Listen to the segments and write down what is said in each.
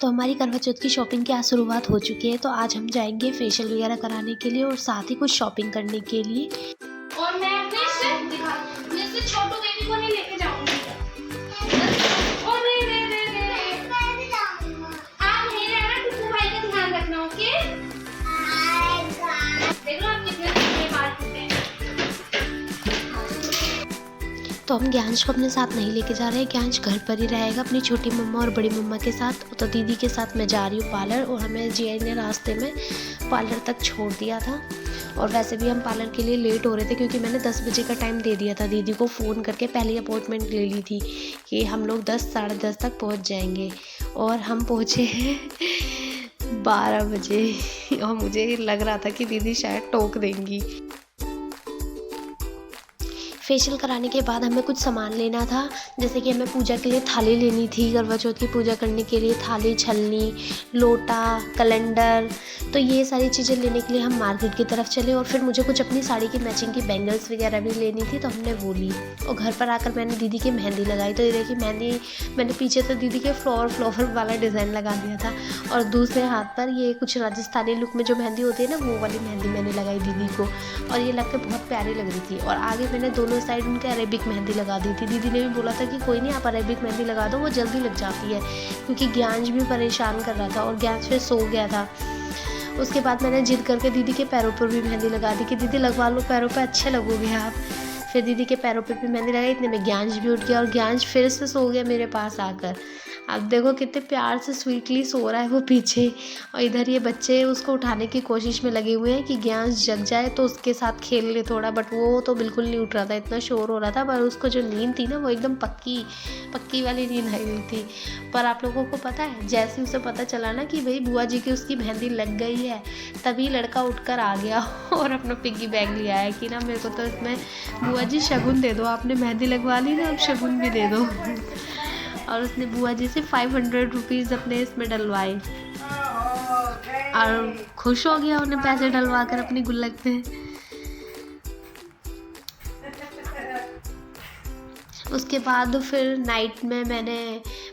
तो हमारी करवा चौथ की शॉपिंग की आज शुरुआत हो चुकी है। तो आज हम जाएंगे फेशियल वगैरह कराने के लिए और साथ ही कुछ शॉपिंग करने के लिए। और मैं अपने से छोटू बेबी को नहीं लेके जाऊंगी। ओ नहीं नहीं नहीं नहीं, मैं भी जाऊंगा। आप मेरे आना टुकू भाई का ध्यान रखना, ओके? देखो आप कितने छोटे बाल टूटे हैं। तो हम ज्ञांश को अपने साथ नहीं लेके जा रहे हैं, ज्ञांश घर पर ही रहेगा अपनी छोटी मम्मा और बड़ी मम्मा के साथ। तो दीदी के साथ मैं जा रही हूँ पार्लर, और हमें जीआई ने रास्ते में पार्लर तक छोड़ दिया था। और वैसे भी हम पार्लर के लिए लेट हो रहे थे क्योंकि मैंने 10 बजे का टाइम दे दिया था दीदी को फ़ोन करके, पहले अपॉइंटमेंट ले ली थी कि हम लोग 10 साढ़े 10 तक पहुँच जाएंगे। और हम पहुँचे हैं 12 बजे और मुझे लग रहा था कि दीदी शायद टोक देंगी। फेशियल कराने के बाद हमें कुछ सामान लेना था, जैसे कि हमें पूजा के लिए थाली लेनी थी, करवा चौथ की पूजा करने के लिए थाली, छलनी, लोटा, कैलेंडर। तो ये सारी चीज़ें लेने के लिए हम मार्केट की तरफ चले। और फिर मुझे कुछ अपनी साड़ी की मैचिंग की बैंगल्स वगैरह भी लेनी थी, तो हमने वो ली। और घर पर आकर मैंने दीदी की मेहंदी लगाई। तो ये देखिए मेहंदी मैंने पीछे तो दीदी के फ्लावर वाला डिज़ाइन लगा दिया था, और दूसरे हाथ पर ये कुछ राजस्थानी लुक में जो मेहंदी होती है ना, वो वाली मेहंदी मैंने लगाई दीदी को, और ये लग के बहुत प्यारी लग रही थी। और आगे मैंने दोनों साइड उनके अरेबिक मेहंदी लगा दी थी। दीदी ने भी बोला था कि कोई नहीं, आप अरेबिक मेहंदी लगा दो, वो जल्दी लग जाती है, क्योंकि ज्ञांश भी परेशान कर रहा था और ज्ञांश फिर सो गया था। उसके बाद मैंने जिद करके दीदी के पैरों पर भी मेहंदी लगा दी कि दीदी लगवा लो, पैरों पर अच्छे लगोगे आप। फिर दीदी के पैरों पर भी मेहंदी लगाई। इतने में ज्ञांश भी उठ गया और ज्ञांश फिर से सो गया मेरे पास आकर। अब देखो कितने प्यार से स्वीटली सो रहा है वो पीछे, और इधर ये बच्चे उसको उठाने की कोशिश में लगे हुए हैं कि ज्ञांश जग जाए तो उसके साथ खेल ले थोड़ा। बट वो तो बिल्कुल नहीं उठ रहा था, इतना शोर हो रहा था। पर उसको जो नींद थी ना, वो एकदम पक्की वाली नींद आई हुई थी। पर आप लोगों को पता है, जैसे उसे पता चला ना कि भाई बुआ जी की उसकी मेहंदी लग गई है, तभी लड़का उठकर आ गया और अपना पिग्गी बैग लिया है कि ना मेरे को तो इसमें बुआ जी शगुन दे दो, आपने मेहंदी लगवा ली ना, अब शगुन भी दे दो। और उसने बुआ जी से 500 रुपीज़ अपने इसमें डलवाए और खुश हो गया उन्हें पैसे डलवा कर अपनी गुल्लक में। उसके बाद फिर नाइट में मैंने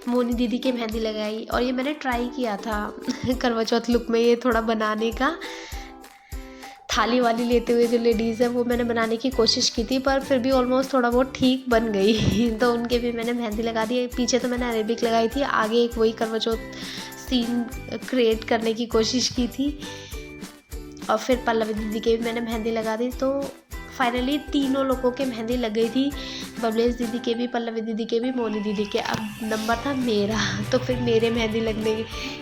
मोनी दीदी की मेहंदी लगाई, और ये मैंने ट्राई किया था करवा चौथ लुक में ये थोड़ा बनाने का। थाली वाली लेते हुए जो लेडीज़ है वो मैंने बनाने की कोशिश की थी, पर फिर भी ऑलमोस्ट थोड़ा बहुत ठीक बन गई। तो उनके भी मैंने मेहंदी लगा दी। पीछे तो मैंने अरेबिक लगाई थी, आगे एक वही करवा चौथ सीन क्रिएट करने की कोशिश की थी। और फिर पल्लवी दीदी के भी मैंने मेहंदी लगा दी। तो फाइनली तीनों लोगों के मेहंदी लग गई थी, बबलेश दीदी के भी, पल्लवी दीदी के भी, मोनी दीदी के। अब नंबर था मेरा, तो फिर मेरे मेहंदी लगने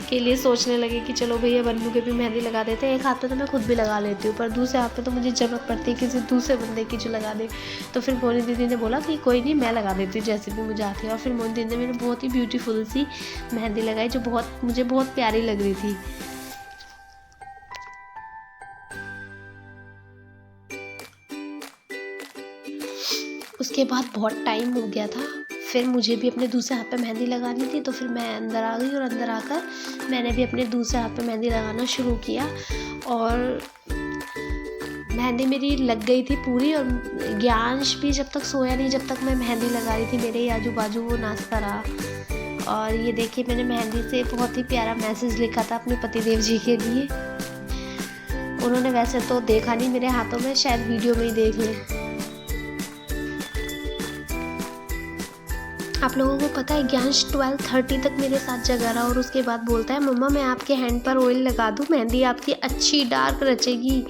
के लिए सोचने लगे कि चलो भैया बन्नू के भी मेहंदी लगा देते हैं। एक हाथ पे तो मैं खुद भी लगा लेती हूँ, पर दूसरे हाथ पे तो मुझे ज़रूरत पड़ती है किसी दूसरे बंदे की जो लगा दे। तो फिर मोनी दीदी ने बोला कि कोई नहीं, मैं लगा देती हूँ जैसे भी मुझे आती है। और फिर मोनी दीदी ने मेरे बहुत ही ब्यूटीफुल सी मेहंदी लगाई, जो मुझे बहुत प्यारी लग रही थी। उसके बाद बहुत टाइम हो गया था, फिर मुझे भी अपने दूसरे हाथ पे मेहंदी लगानी थी। तो फिर मैं अंदर आ गई, और अंदर आकर मैंने भी अपने दूसरे हाथ पे मेहंदी लगाना शुरू किया। और मेहंदी मेरी लग गई थी पूरी, और ज्ञांश भी जब तक सोया नहीं, जब तक मैं मेहंदी लगा रही थी, मेरे आजू बाजू वो नाचता रहा। और ये देखिए मैंने मेहंदी से बहुत ही प्यारा मैसेज लिखा था अपने पतिदेव जी के लिए। उन्होंने वैसे तो देखा नहीं मेरे हाथों में, शायद वीडियो में ही देख लें। आप लोगों को पता है ज्ञांश 12:30 तक मेरे साथ जगा रहा, और उसके बाद बोलता है मम्मा मैं आपके हैंड पर ऑयल लगा दूँ, मेहंदी आपकी अच्छी डार्क रचेगी।